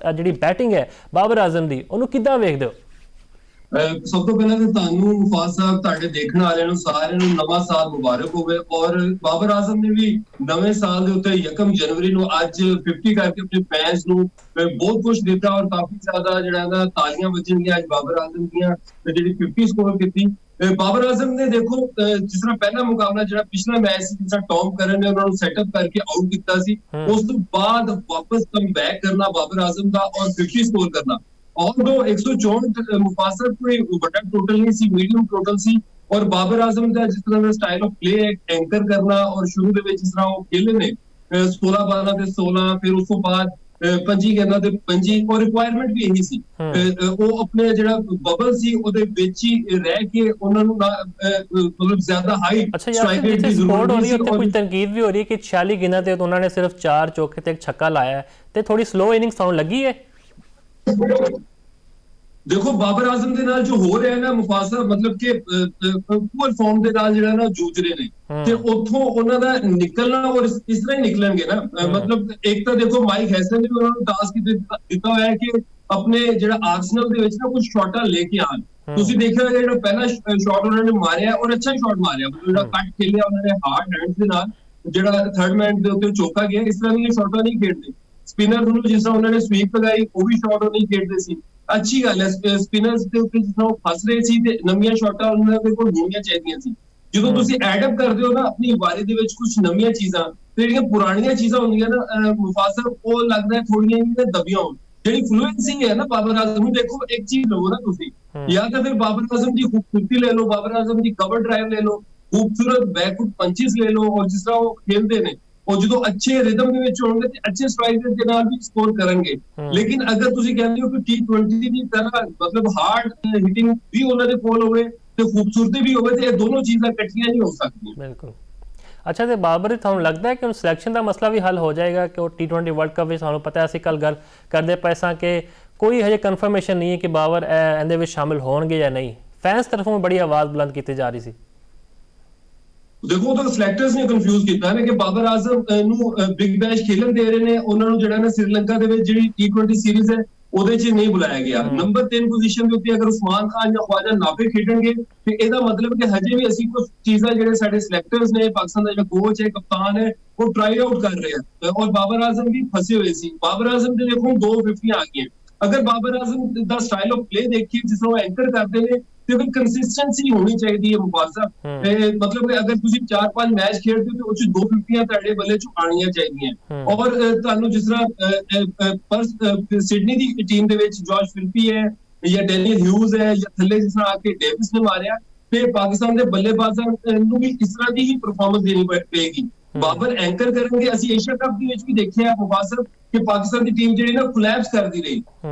ਜਿਹੜੀ ਬੈਟਿੰਗ ਹੈ ਬਾਬਰ ਆਜ਼ਮ ਦੀ, ਉਹਨੂੰ ਕਿੱਦਾਂ ਵੇਖਦੇ ਹੋ? ਸਭ ਤੋਂ ਪਹਿਲਾਂ ਤਾਂ ਤੁਹਾਨੂੰ ਮੁਫਾਜ਼ ਸਾਹਿਬ, ਤੁਹਾਡੇ ਦੇਖਣ ਵਾਲਿਆਂ ਨੂੰ ਸਾਰਿਆਂ ਨੂੰ ਨਵਾਂ ਸਾਲ ਮੁਬਾਰਕ ਹੋਵੇ। ਔਰ ਬਾਬਰ ਆਜ਼ਮ ਨੇ ਵੀ ਨਵੇਂ ਸਾਲ ਦੇ ਉੱਤੇ 1 ਜਨਵਰੀ ਨੂੰ ਅੱਜ 50 ਕਰਕੇ ਆਪਣੇ ਫੈਨਸ ਨੂੰ ਬਹੁਤ ਕੁਝ ਦਿੱਤਾ ਔਰ ਕਾਫੀ ਜ਼ਿਆਦਾ ਜਿਹੜਾ ਨਾ ਤਾਲੀਆਂ ਵੱਜਣਗੀਆਂ ਅੱਜ ਬਾਬਰ ਆਜ਼ਮ ਦੀਆਂ ਜਿਹੜੀ 50 ਸਕੋਰ ਕੀਤੀ। ਬਾਬਰ ਆਜ਼ਮ ਨੇ ਦੇਖੋ ਜਿਸ ਤਰ੍ਹਾਂ ਪਹਿਲਾ ਮੁਕਾਬਲਾ ਜਿਹੜਾ ਪਿਛਲਾ ਮੈਚ ਸੀ, ਜਿਸ ਤਰ੍ਹਾਂ ਟੌਮ ਕਰਨ ਨੇ ਉਹਨਾਂ ਨੂੰ ਸੈਟਅਪ ਕਰਕੇ ਆਊਟ ਕੀਤਾ ਸੀ, ਉਸ ਤੋਂ ਬਾਅਦ ਵਾਪਸ ਕਮ ਬੈਕ ਕਰਨਾ ਬਾਬਰ ਆਜ਼ਮ ਦਾ ਔਰ 50 ਸਕੋਰ ਕਰਨਾ। और 164 मुफासर कोई बड़ा टोटल नहीं सी, मीडियम टोटल सी। और बाबर आजम का जिस तरह का स्टाइल ऑफ प्ले एंकर करना और शुरू ਦੇ ਵਿੱਚ ਜਿਸ ਤਰ੍ਹਾਂ ਉਹ ਖੇਲੇ ਨੇ 16 12 ਤੇ 16, ਫਿਰ ਉਸ ਤੋਂ ਬਾਅਦ 25 ਕਰਨਾ ਤੇ 25 ਔਰ ਰਿਕੁਆਇਰਮੈਂਟ ਵੀ ਇਹੀ ਸੀ। ਉਹ ਆਪਣੇ ਜਿਹੜਾ ਬਬਲ ਸੀ ਉਹਦੇ ਵਿੱਚ ਹੀ ਰਹਿ ਕੇ ਉਹਨਾਂ ਨੂੰ ਮਤਲਬ ਜ਼ਿਆਦਾ ਹਾਈ ਸਟ੍ਰਾਈਕ ਰੇਟ ਦੀ ਜ਼ਰੂਰਤ ਹੋ ਰਹੀ ਹੈ। ਕੁਝ ਤਨਕੀਦ ਵੀ ਹੋ ਰਹੀ ਹੈ ਕਿ 46 ਗੇਂਦਾਂ ਤੇ ਉਹਨਾਂ ਨੇ ਸਿਰਫ 4 ਚੌਕੇ ਤੇ ਇੱਕ ਛੱਕਾ ਲਾਇਆ ਤੇ ਥੋੜੀ ਸਲੋ ਇਨਿੰਗਸ ਆਉਣ ਲੱਗੀ ਹੈ। देखो बाबर आजम के नाल जो हो रहा है ना मुफासा, मतलब कि पूअर फॉर्म के नाल जिहड़ा ना जूझ रहे ने ते उथों उन्हां दा निकलना और इस तरह ही निकलणगे ना। मतलब एक तो देखो माइक हैसन ने भी उन्हां नूं टास्क दिता होया है कि अपने जिहड़ा आर्सेनल दे विच ना कुछ शॉटां लेके आन। ਤੁਸੀਂ ਦੇਖਿਆ ਜਿਹੜਾ ਪਹਿਲਾ ਸ਼ਾਟ ਉਹਨਾਂ ਨੇ ਮਾਰਿਆ ਔਰ ਅੱਛਾ ਸ਼ਾਟ ਮਾਰਿਆ, ਮਤਲਬ ਜਿਹੜਾ ਕੱਟ ਖੇਲਿਆ ਉਹਨਾਂ ਨੇ ਹਾਰਡ ਹੈਂਡਸ ਦੇ ਨਾਲ, ਜਿਹੜਾ ਥਰਡ ਮੈਨ ਦੇ ਉੱਤੇ ਚੌਕਾ ਗਿਆ। ਇਸ ਤਰ੍ਹਾਂ ਦੀਆਂ ਸ਼ਾਟਾਂ ਨਹੀਂ ਖੇਡਦੇ ਸਪਿਨਰ ਨੂੰ, ਜਿਸ ਤਰ੍ਹਾਂ ਉਹਨਾਂ ਨੇ ਸਵੀਪ ਲਗਾਈ ਉਹ ਵੀ ਸ਼ਾਟ ਉਹ ਨਹੀਂ ਖੇਡਦੇ ਸੀ। ਅੱਛੀ ਗੱਲ ਹੈ, ਸਪਿਨਰਸ ਦੇ ਉੱਤੇ ਜਿਸ ਤਰ੍ਹਾਂ ਉਹ ਫਸ ਰਹੇ ਸੀ ਤੇ ਨਵੀਆਂ ਸ਼ਾਟਾਂ ਉਹਨਾਂ ਦੇ ਕੋਲ ਹੋਣੀਆਂ ਚਾਹੀਦੀਆਂ ਸੀ। ਜਦੋਂ ਤੁਸੀਂ ਐਡ ਅਪ ਕਰਦੇ ਹੋ ਨਾ ਆਪਣੀ ਵਾਰੀ ਦੇ ਵਿੱਚ ਕੁਝ ਨਵੀਆਂ ਚੀਜ਼ਾਂ, ਤੇ ਜਿਹੜੀਆਂ ਪੁਰਾਣੀਆਂ ਚੀਜ਼ਾਂ ਹੁੰਦੀਆਂ ਨਾ ਮੁਫਾਸਰ, ਉਹ ਲੱਗਦਾ ਥੋੜੀਆਂ ਜਿਹੀਆਂ ਦਬੀਆਂ ਹੋਣ। ਜਿਹੜੀ ਫਲੂਐਂਸੀ ਹੈ ਨਾ ਬਾਬਰ ਆਜ਼ਮ ਨੂੰ, ਦੇਖੋ ਇੱਕ ਚੀਜ਼ ਲਓ ਨਾ ਤੁਸੀਂ, ਜਾਂ ਤਾਂ ਫਿਰ ਬਾਬਰ ਆਜ਼ਮ ਦੀ ਖੂਬਸੂਰਤੀ ਲੈ ਲਓ, ਬਾਬਰ ਆਜ਼ਮ ਦੀ ਕਵਰ ਡਰਾਈਵ ਲੈ ਲਓ, ਖੂਬਸੂਰਤ ਬੈਕਫੁੱਟ ਪੰਚेस ਲੈ ਲਓ, ਔਰ ਜਿਸ ਤਰ੍ਹਾਂ ਉਹ ਖੇਲਦੇ ਨੇ ਉਹ ਜਦੋਂ ਅੱਛੇ ਰਿਦਮ ਦੇ ਵਿੱਚ ਹੋਣਗੇ ਤੇ ਅੱਛੇ ਸਟ੍ਰਾਈਕ ਰੇਟ ਦੇ ਨਾਲ ਵੀ ਸਕੋਰ ਕਰਨਗੇ। ਲੇਕਿਨ ਅਗਰ ਤੁਸੀਂ ਕਹਿੰਦੇ ਹੋ ਕਿ T20 ਦੀ ਤਰ੍ਹਾਂ ਮਤਲਬ ਹਾਰਡ ਹਿਟਿੰਗ ਵੀ ਉਹਨਾਂ ਦੇ ਕੋਲ ਹੋਵੇ ਤੇ ਖੂਬਸੂਰਤੀ ਵੀ ਹੋਵੇ, ਤੇ ਇਹ ਦੋਨੋਂ ਚੀਜ਼ਾਂ ਇਕੱਠੀਆਂ ਨਹੀਂ ਹੋ ਸਕਦੀਆਂ। ਬਿਲਕੁਲ। ਅੱਛਾ, ਤੇ ਬਾਬਰ ਤੁਹਾਨੂੰ ਲੱਗਦਾ ਹੈ ਕਿ ਹੁਣ ਸਿਲੈਕਸ਼ਨ ਦਾ ਮਸਲਾ ਵੀ ਹੱਲ ਹੋ ਜਾਏਗਾ ਕਿ ਉਹ T20 ਵਰਲਡ ਕੱਪ ਵਿੱਚ ਸਾਨੂੰ ਪਤਾ ਅਸੀਂ ਕੱਲ ਗੱਲ ਕਰਦੇ ਪਏ ਸਾਂ ਕਿ ਕੋਈ ਹਜੇ ਕਨਫਰਮੇਸ਼ਨ ਨਹੀਂ ਹੈ ਕਿ ਬਾਬਰ ਇਹਦੇ ਵਿੱਚ ਸ਼ਾਮਿਲ ਹੋਣਗੇ ਜਾਂ ਨਹੀਂ। ਫੈਨਸ ਤਰਫੋਂ ਬੜੀ ਆਵਾਜ਼ ਬੁਲੰਦ ਕੀਤੀ ਜਾ ਰਹੀ ਸੀ। ਦੇਖੋ ਤਾਂ ਸਿਲੈਕਟਰਸ ਨੇ ਕਨਫਿਊਜ਼ ਕੀਤਾ ਹੈ ਕਿ ਬਾਬਰ ਆਜ਼ਮ ਨੂੰ ਬਿਗ ਬੈਸ਼ ਖੇਲਣ ਦੇ ਰਹੇ ਨੇ, ਉਹਨਾਂ ਨੂੰ ਜਿਹੜਾ ਨਾ ਸ੍ਰੀਲੰਕਾ ਦੇ ਵਿੱਚ ਜਿਹੜੀ T20 ਸੀਰੀਜ਼ ਹੈ ਉਹਦੇ 'ਚ ਨਹੀਂ ਬੁਲਾਇਆ ਗਿਆ। ਨੰਬਰ 3 ਪੋਜੀਸ਼ਨ ਦੇ ਉੱਤੇ ਅਗਰ ਉਸਮਾਨ ਖਾਨ ਜਾਂ ख्वाजा नाफे ਖੇਡਣਗੇ ਤੇ ਇਹਦਾ ਮਤਲਬ ਕਿ ਹਜੇ ਵੀ ਅਸੀਂ ਕੁਝ ਚੀਜ਼ਾਂ ਜਿਹੜੇ ਸਾਡੇ ਸਿਲੈਕਟਰਸ ਨੇ, ਪਾਕਿਸਤਾਨ ਦਾ ਜਿਹੜਾ ਕੋਚ ਹੈ, ਕਪਤਾਨ ਹੈ, ਉਹ ਟਰਾਈ ਆਊਟ ਕਰ ਰਹੇ ਆ। ਔਰ ਬਾਬਰ ਆਜ਼ਮ ਵੀ ਫਸੇ ਹੋਏ ਸੀ। ਬਾਬਰ ਆਜ਼ਮ ਦੇ ਦੇਖੋ 2 50 ਆ ਗਈਆਂ। ਅਗਰ ਬਾਬਰ ਆਜ਼ਮ ਦਾ ਸਟਾਈਲ ਆਫ ਪਲੇ ਦੇਖੀਏ ਜਿਸ ਤਰ੍ਹਾਂ ਉਹ ਐਂਕਰ ਕਰਦੇ ਨੇ ਤੇ ਫਿਰ ਕੰਸਿਸਟੈਂਸੀ ਹੋਣੀ ਚਾਹੀਦੀ ਹੈ ਮੁਫਾਜ਼ਾ। ਮਤਲਬ ਕਿ ਅਗਰ ਤੁਸੀਂ 4-5 ਮੈਚ ਖੇਡਦੇ ਹੋ ਤੇ ਉਹ 'ਚ 2 50 ਤੁਹਾਡੇ ਬੱਲੇ 'ਚ ਆਣੀਆਂ ਚਾਹੀਦੀਆਂ। ਔਰ ਤੁਹਾਨੂੰ ਜਿਸ ਤਰ੍ਹਾਂ ਸਿਡਨੀ ਦੀ ਟੀਮ ਦੇ ਵਿੱਚ ਜਾਰਜ ਫਿਲਪੀ ਹੈ ਜਾਂ ਡੈਨੀਅਲ ਹਿਊਜ਼ ਹੈ ਜਾਂ ਥੱਲੇ ਜਿਸ ਤਰ੍ਹਾਂ ਆ ਕੇ ਡੇਵਿਸ ਨੇ ਮਾਰਿਆ, ਤੇ ਪਾਕਿਸਤਾਨ ਦੇ ਬੱਲੇਬਾਜ਼ਾਂ ਨੂੰ ਵੀ ਇਸ ਤਰ੍ਹਾਂ ਦੀ ਹੀ ਪਰਫਾਰਮੈਂਸ ਦੇਣੀ ਪਏਗੀ। ਬਾਬਰ ਐਂਕਰ ਕਰਨਗੇ। ਅਸੀਂ ਏਸ਼ੀਆ ਕੱਪ ਦੇ ਵਿੱਚ ਵੀ ਦੇਖਿਆ ਮੁਫਾਜ਼ਰ ਕਿ ਪਾਕਿਸਤਾਨ ਦੀ ਟੀਮ ਜਿਹੜੀ ਨਾ ਕੋਲੈਪਸ ਕਰਦੀ ਰਹੀ।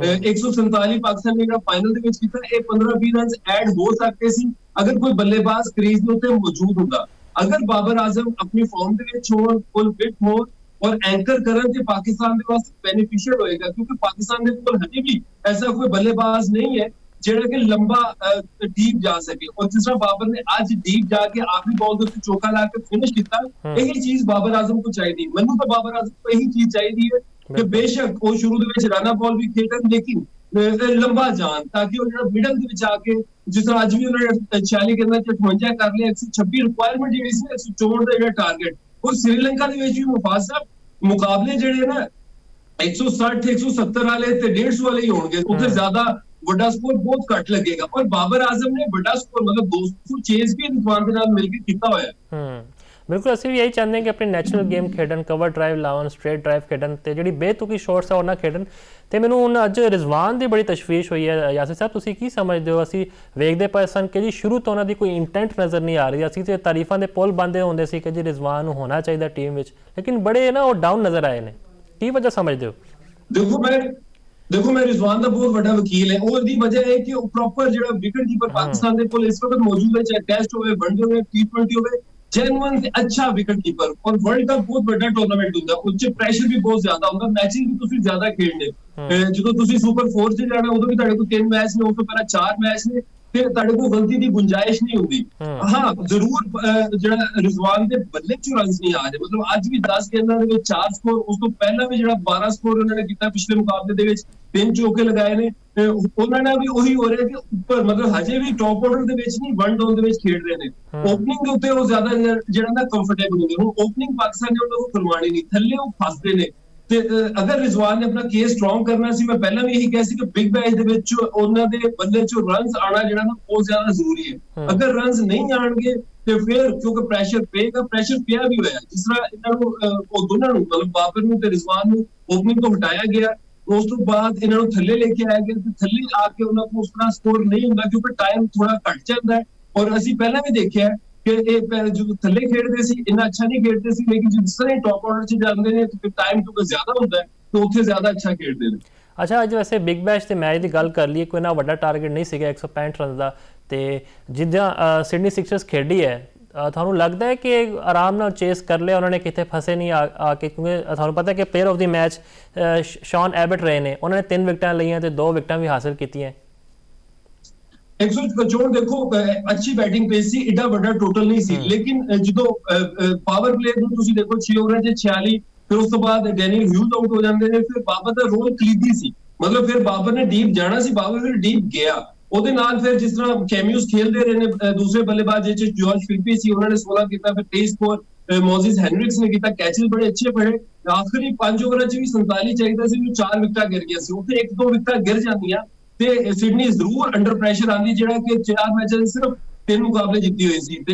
147 ਪਾਕਿਸਤਾਨ ਨੇ ਜਿਹੜਾ ਫਾਈਨਲ ਦੇ ਵਿੱਚ ਕੀਤਾ, ਇਹ 15-20 ਰਨ ਐਡ ਹੋ ਸਕਦੇ ਸੀ ਅਗਰ ਕੋਈ ਬੱਲੇਬਾਜ਼ ਕ੍ਰੀਜ਼ ਦੇ ਉੱਤੇ ਮੌਜੂਦ ਹੁੰਦਾ। ਅਗਰ ਬਾਬਰ ਆਜ਼ਮ ਆਪਣੀ ਫਾਰਮ ਦੇ ਵਿੱਚ ਹੋਣ, ਫੁੱਲ ਫਿਟ ਹੋਣ ਔਰ ਐਂਕਰ ਕਰਨ ਤੇ ਪਾਕਿਸਤਾਨ ਦੇ ਵਾਸਤੇ ਬੈਨੀਫੀਸ਼ੀਅਲ ਹੋਏਗਾ, ਕਿਉਂਕਿ ਪਾਕਿਸਤਾਨ ਦੇ ਕੋਲ ਹਜੇ ਵੀ ਐਸਾ ਕੋਈ ਬੱਲੇਬਾਜ਼ ਨਹੀਂ ਹੈ ਜਿਹੜਾ ਕਿ ਲੰਬਾ ਡੀਪ ਜਾ ਸਕੇ। ਔਰ ਜਿਸ ਤਰ੍ਹਾਂ ਬਾਬਰ ਨੇ ਅੱਜ ਡੀਪ ਜਾ ਕੇ ਆਖਰੀ ਬਾਲ ਦੇ ਉੱਤੇ ਚੌਕਾ ਲਾ ਕੇ ਫਿਨਿਸ਼ ਕੀਤਾ, ਇਹੀ ਚੀਜ਼ ਬਾਬਰ ਆਜ਼ਮ को ਚਾਹੀਦੀ। ਮੈਨੂੰ ਤਾਂ ਬਾਬਰ ਆਜ਼ਮ को ਇਹੀ ਚੀਜ਼ ਚਾਹੀਦੀ ਹੈ ਕਿ ਬੇਸ਼ੱਕ ਉਹ ਸ਼ੁਰੂ ਦੇ ਵਿੱਚ ਰਾਣਾ ਬਾਲ ਵੀ ਖੇਡਣ, ਲੇਕਿਨ ਲੰਬਾ ਜਾਣ, ਤਾਂ ਕਿ ਉਹ ਜਿਹੜਾ ਮਿਡਲ ਦੇ ਵਿੱਚ ਆ ਕੇ ਜਿਸ ਤਰ੍ਹਾਂ ਅੱਜ ਵੀ ਉਹਨਾਂ ਨੇ 46 ਕਹਿੰਦਾ 58 ਕਰ ਲਿਆ, 126 ਰਿਕੁਆਇਰਮੈਂਟ ਜਿਹੜੀ ਸੀ 164 ਦਾ ਜਿਹੜਾ ਟਾਰਗੇਟ। ਔਰ ਸ੍ਰੀਲੰਕਾ ਦੇ ਵਿੱਚ ਵੀ ਮੁਫਾਜ਼ਾ ਮੁਕਾਬਲੇ ਜਿਹੜੇ ਨਾ 160 170 ਵਾਲੇ ਤੇ 150 ਵਾਲੇ ਹੀ ਹੋਣਗੇ, ਉੱਥੇ ਜ਼ਿਆਦਾ ਵੱਡਾ ਸਕੋਰ ਬਹੁਤ ਘੱਟ ਲੱਗੇਗਾ। ਔਰ ਬਾਬਰ ਆਜ਼ਮ ਨੇ ਵੱਡਾ ਸਕੋਰ ਮਤਲਬ 200 ਚੇਜ਼ ਵੀ ਰਿਜ਼ਵਾਨ ਦੇ ਨਾਲ ਮਿਲ ਕੇ ਕੀਤਾ ਹੋਇਆ। ਬਿਲਕੁਲ, ਅਸੀਂ ਵੀ ਇਹੀ ਚਾਹੁੰਦੇ ਹਾਂ ਕਿ ਆਪਣੀ ਨੈਚੁਰਲ ਗੇਮ ਖੇਡਣ, ਕਵਰ ਡਰਾਈਵ ਲਾਉਣ, ਸਟ੍ਰੇਟ ਡਰਾਈਵ ਖੇਡਣ ਤੇ ਜਿਹੜੀ ਬੇਤੁਕੀ ਸ਼ਾਟਸ ਆ ਉਹਨਾਂ ਖੇਡਣ। ਤੇ ਮੈਨੂੰ ਹੁਣ ਅੱਜ ਰਿਜ਼ਵਾਨ ਦੀ ਬੜੀ ਤਸ਼ਵੀਸ਼ ਹੋਈ ਹੈ। ਯਾਸਿਰ ਸਾਹਿਬ, ਤੁਸੀਂ ਕੀ ਸਮਝਦੇ ਹੋ? ਅਸੀਂ ਵੇਖਦੇ ਪਏ ਸਨ ਕਿ ਜੀ ਸ਼ੁਰੂ ਤੋਂ ਉਹਨਾਂ ਦੀ ਕੋਈ ਇੰਟੈਂਟ ਨਜ਼ਰ ਨਹੀਂ ਆ ਰਹੀ। ਅਸੀਂ ਤੇ ਤਾਰੀਫਾਂ ਦੇ ਪੁੱਲ ਬੰਦੇ ਹੁੰਦੇ ਸੀ ਕਿ ਜੀ ਰਿਜ਼ਵਾਨ ਨੂੰ ਹੋਣਾ ਚਾਹੀਦਾ ਟੀਮ ਵਿੱਚ, ਲੇਕਿਨ ਬੜੇ ਨਾ ਉਹ ਡਾਊਨ ਨਜ਼ਰ ਆਏ ਨੇ। ਕੀ ਵਜ੍ਹਾ ਸਮਝਦੇ ਹੋ? ਦੇਖੋ ਮੈਂ ਰਿਜ਼ਵਾਨ ਦਾ ਬਹੁਤ ਵੱਡਾ ਵਕੀਲ ਹੈ। ਉਹਦੀ ਵਜ੍ਹਾ ਹੈ ਕਿ ਉਹ ਪ੍ਰੋਪਰ ਜਿਹੜਾ ਵਿਕਟ ਕੀਪਰ ਪਾਕਿਸਤਾਨ ਦੇ ਕੋਲ ਇਸ ਵਕਤ ਮੌਜੂਦ ਹੈ, ਚਾਹੇ ਟੈਸਟ ਹੋਵੇ, ਵਨਡੇ ਹੋਵੇ, T20 ਹੋਵੇ, ਜੈਨੂਇਨ ਤੇ ਅੱਛਾ ਵਿਕਟ ਕੀਪਰ। ਔਰ ਵਰਲਡ ਕੱਪ ਬਹੁਤ ਵੱਡਾ ਟੂਰਨਾਮੈਂਟ ਹੁੰਦਾ, ਉੱਚ ਪ੍ਰੈਸ਼ਰ ਵੀ ਬਹੁਤ ਜ਼ਿਆਦਾ ਹੁੰਦਾ, ਮੈਚਿੰਗ ਵੀ ਤੁਸੀਂ ਜ਼ਿਆਦਾ ਖੇਡਣੇ। ਜਦੋਂ ਤੁਸੀਂ ਸੁਪਰ 4 'ਚ ਜਾਣਾ ਉਦੋਂ ਵੀ ਤੁਹਾਡੇ ਕੋਲ 3 ਮੈਚ ਨੇ, ਉਸ ਤੋਂ ਪਹਿਲਾਂ 4 ਮੈਚ ਨੇ, ਤੇ ਤੁਹਾਡੇ ਕੋਲ ਗਲਤੀ ਦੀ ਗੁੰਜਾਇਸ਼ ਨਹੀਂ ਹੁੰਦੀ। ਹਾਂ ਜ਼ਰੂਰ ਜਿਹੜਾ ਰਿਜ਼ਵਾਨ ਦੇ ਬੱਲੇ 'ਚ ਰਨਸ ਨਹੀਂ ਆ ਰਹੇ, ਮਤਲਬ ਅੱਜ ਵੀ 10 ਗੇਂਦਾਂ ਦੇ ਵਿੱਚ 4 ਸਕੋਰ, ਉਸ ਤੋਂ ਪਹਿਲਾਂ ਵੀ ਜਿਹੜਾ 12 ਸਕੋਰ ਉਹਨਾਂ ਨੇ ਕੀਤਾ ਪਿਛਲੇ ਮੁਕਾਬਲੇ ਦੇ ਵਿੱਚ, 3 ਚੌਕੇ ਲਗਾਏ ਨੇ, ਉਹਨਾਂ ਨਾਲ ਵੀ ਉਹੀ ਹੋ ਰਿਹਾ ਕਿ ਉੱਪਰ ਮਤਲਬ ਹਜੇ ਵੀ ਟੌਪ ਆਰਡਰ ਦੇ ਵਿੱਚ ਨਹੀਂ, 1 ਡਾਊਨ ਦੇ ਵਿੱਚ ਖੇਡ ਰਹੇ ਨੇ। ਓਪਨਿੰਗ ਦੇ ਉੱਤੇ ਉਹ ਜ਼ਿਆਦਾ ਜਿਹੜਾ ਨਾ ਕੰਫਰਟੇਬਲ ਹੁੰਦੇ, ਹੁਣ ਓਪਨਿੰਗ ਪਾਕਿਸਤਾਨ ਨੇ ਉਹਨਾਂ ਨੂੰ ਕਰਵਾਣੀ ਨਹੀਂ, ਥੱਲੇ ਉਹ ਫਸਦੇ ਨੇ। ਤੇ ਅਗਰ ਰਿਜ਼ਵਾਨ ਨੇ ਆਪਣਾ ਕੇਸ ਸਟਰੋਂਗ ਕਰਨਾ ਸੀ, ਮੈਂ ਪਹਿਲਾਂ ਵੀ ਇਹੀ ਕਿਹਾ ਸੀ ਕਿ ਬਿਗ ਬੈਸ਼ ਦੇ ਵਿੱਚ ਉਹਨਾਂ ਦੇ ਬੱਲੇ 'ਚੋਂ ਰਨਸ ਆਣਾ ਜਿਹੜਾ ਨਾ ਉਹ ਜ਼ਿਆਦਾ ਜ਼ਰੂਰੀ ਹੈ। ਅਗਰ ਰਨਸ ਨਹੀਂ ਆਣਗੇ ਤੇ ਫਿਰ ਕਿਉਂਕਿ ਪ੍ਰੈਸ਼ਰ ਪਏਗਾ, ਪ੍ਰੈਸ਼ਰ ਪਿਆ ਵੀ ਹੋਇਆ, ਜਿਸ ਤਰ੍ਹਾਂ ਇਹਨਾਂ ਨੂੰ ਉਹ ਦੋਨਾਂ ਨੂੰ ਮਤਲਬ ਬਾਬਰ ਨੂੰ ਤੇ ਰਿਜ਼ਵਾਨ ਨੂੰ ਓਪਨਿੰਗ ਤੋਂ ਹਟਾਇਆ ਗਿਆ, ਉਸ ਤੋਂ ਬਾਅਦ ਇਹਨਾਂ ਨੂੰ ਥੱਲੇ ਲੈ ਕੇ ਆਇਆ ਗਿਆ, ਤੇ ਥੱਲੇ ਆ ਕੇ ਉਹਨਾਂ ਕੋਲ ਉਸ ਤਰ੍ਹਾਂ ਸਕੋਰ ਨਹੀਂ ਹੁੰਦਾ ਕਿਉਂਕਿ ਟਾਈਮ ਥੋੜਾ ਘੱਟ ਜਾਂਦਾ ਹੈ। ਔਰ ਅਸੀਂ ਪਹਿਲਾਂ ਵੀ ਦੇਖਿਆ ਕਿ ਇਹ ਜਦੋਂ ਥੱਲੇ ਖੇਡਦੇ ਸੀ ਇੰਨਾ ਅੱਛਾ ਨਹੀਂ ਖੇਡਦੇ ਸੀ, ਲੇਕਿਨ ਜਿਸ ਤਰ੍ਹਾਂ ਟੌਪ ਆਰਡਰ 'ਚ ਜਾਂਦੇ ਨੇ ਤੇ ਟਾਈਮ ਕਿਉਂਕਿ ਜ਼ਿਆਦਾ ਹੁੰਦਾ ਹੈ ਤੇ ਉੱਥੇ ਜ਼ਿਆਦਾ ਅੱਛਾ ਖੇਡਦੇ ਨੇ। ਅੱਛਾ, ਅੱਜ ਵੈਸੇ ਬਿਗ ਬੈਸ਼ ਦੇ ਮੈਚ ਦੀ ਗੱਲ ਕਰ ਲਈਏ, ਕੋਈ ਨਾ ਵੱਡਾ ਟਾਰਗੇਟ ਨਹੀਂ ਸੀਗਾ 165 ਰਨ ਦਾ, ਤੇ ਜਿੱਦਾਂ ਸਿਡਨੀ ਸਿਕਸਰਸ ਖੇਡੀ ਹੈ, ਤੁਹਾਨੂੰ ਲੱਗਦਾ ਹੈ ਕਿ ਆਰਾਮ ਨਾਲ ਚੇਸ ਕਰ ਲਿਆ ਉਹਨਾਂ ਨੇ, ਕਿਤੇ ਫਸੇ ਨਹੀਂ ਆ ਕੇ? ਕਿਉਂਕਿ ਤੁਹਾਨੂੰ ਪਤਾ ਕਿ player of the match ਸ਼ੌਨ Abbott ਰਹੇ ਨੇ, ਉਹਨਾਂ ਨੇ 3 ਵਿਕਟਾਂ ਲਈਆਂ ਤੇ 2 ਵਿਕਟਾਂ ਵੀ ਹਾਸਿਲ ਕੀਤੀਆਂ। 164 ਦੇਖੋ ਅੱਛੀ ਬੈਟਿੰਗ ਪੇਸ ਸੀ, ਏਡਾ ਵੱਡਾ ਟੋਟਲ ਨਹੀਂ ਸੀ, ਲੇਕਿਨ ਜਦੋਂ ਪਾਵਰ ਪਲੇ ਨੂੰ ਤੁਸੀਂ ਦੇਖੋ 6 ਓਵਰਾਂ 'ਚ 46, ਫਿਰ ਉਸ ਤੋਂ ਬਾਅਦ ਡੈਨੀਅਲ ਹਿਊਜ਼ ਆਊਟ ਹੋ ਜਾਂਦੇ ਨੇ, ਫਿਰ ਬਾਬਰ ਦਾ ਰੋਲ ਕਲੀਦੀ ਸੀ, ਮਤਲਬ ਫਿਰ ਬਾਬਰ ਨੇ ਡੀਪ ਜਾਣਾ ਸੀ, ਬਾਬਰ ਫਿਰ ਡੀਪ ਗਿਆ। ਉਹਦੇ ਨਾਲ ਫਿਰ ਜਿਸ ਤਰ੍ਹਾਂ ਕੈਮਿਊਸ ਖੇਲਦੇ ਰਹੇ ਨੇ ਦੂਸਰੇ ਬੱਲੇਬਾਜ਼ ਚ ਜਾਰਜ ਫਿਲਪੀ ਸੀ, ਉਹਨਾਂ ਨੇ 16 ਕੀਤਾ, ਫਿਰ 23 ਸਕੋਰ ਮੋਜ਼ਿਸ ਹੈਨਰਿਕਸ ਨੇ ਕੀਤਾ, ਕੈਚਸ ਬੜੇ ਅੱਛੇ ਪੜੇ। ਆਖਰੀ 5 ਓਵਰਾਂ 'ਚ ਵੀ 47 ਚਾਹੀਦਾ ਸੀ, 4 ਵਿਕਟਾਂ ਗਿਰ ਗਿਆ ਸੀ, ਉੱਥੇ 1-2 ਵਿਕਟਾਂ ਗਿਰ ਜਾਂਦੀਆਂ ਤੇ ਸਿਡਨੀ ਜ਼ਰੂਰ ਅੰਡਰ ਪ੍ਰੈਸ਼ਰ ਆਂਦੀ, ਜਿਹੜਾ ਕਿ 4 ਮੈਚਾਂ 'ਚ ਸਿਰਫ 3 ਮੁਕਾਬਲੇ ਜਿੱਤੀ ਹੋਈ ਸੀ। ਤੇ